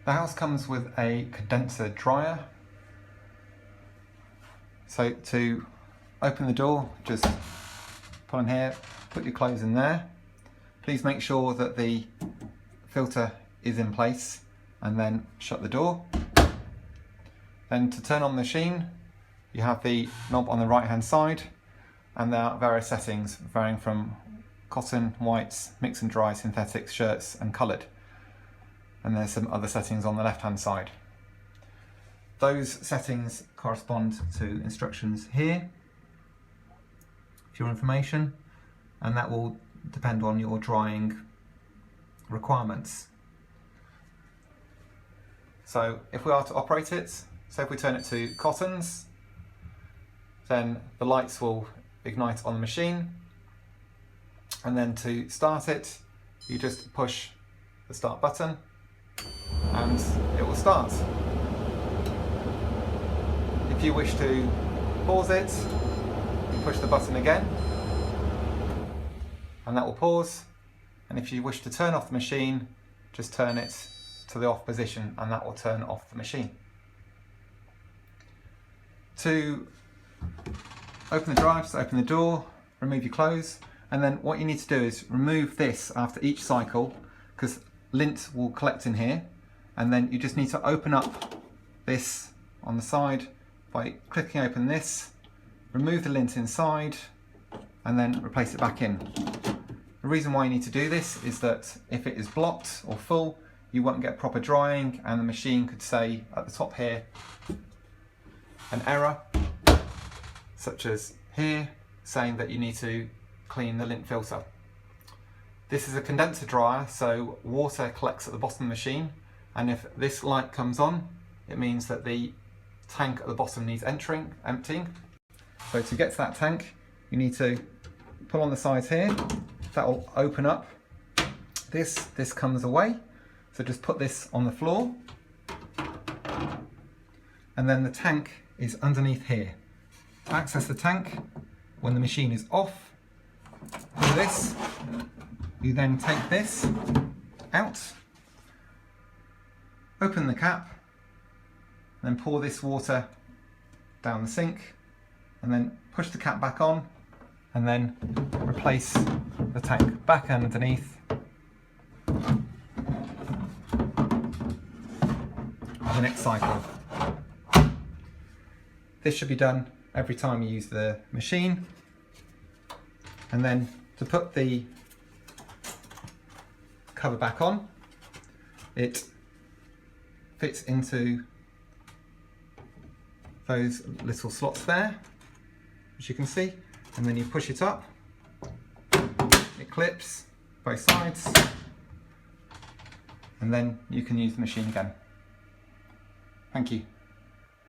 The house comes with a condenser dryer. So to open the door, just pull in here, put your clothes in there. Please make sure that the filter is in place and then shut the door. Then to turn on the machine, you have the knob on the right hand side, and there are various settings varying from cotton, whites, mix and dry, synthetics, shirts and coloured. And there's some other settings on the left hand side. Those settings correspond to instructions here for your information, and that will depend on your drying requirements. So if we are to operate it, so if we turn it to cottons, then the lights will ignite on the machine, and then to start it, you just push the start button and it will start. If you wish to pause it, you push the button again and that will pause, and if you wish to turn off the machine, just turn it to the off position and that will turn off the machine. To open the dryer, just open the door, remove your clothes, and then what you need to do is remove this after each cycle, because lint will collect in here, and then you just need to open up this on the side by clicking open this, remove the lint inside, and then replace it back in. The reason why you need to do this is that if it is blocked or full, you won't get proper drying, and the machine could say at the top here an error, such as here, saying that you need to clean the lint filter. This is a condenser dryer, so water collects at the bottom of the machine, and if this light comes on, it means that the tank at the bottom needs emptying. So to get to that tank, you need to pull on the sides here. That will open up. This comes away, so just put this on the floor, and then the tank is underneath here. To access the tank, when the machine is off, do this. You then take this out, open the cap, then pour this water down the sink, and then push the cap back on, and then replace the tank back underneath. The next cycle. This should be done every time you use the machine. And then to put the cover back on, it fits into those little slots there, as you can see, and then you push it up, it clips both sides, and then you can use the machine again. Thank you.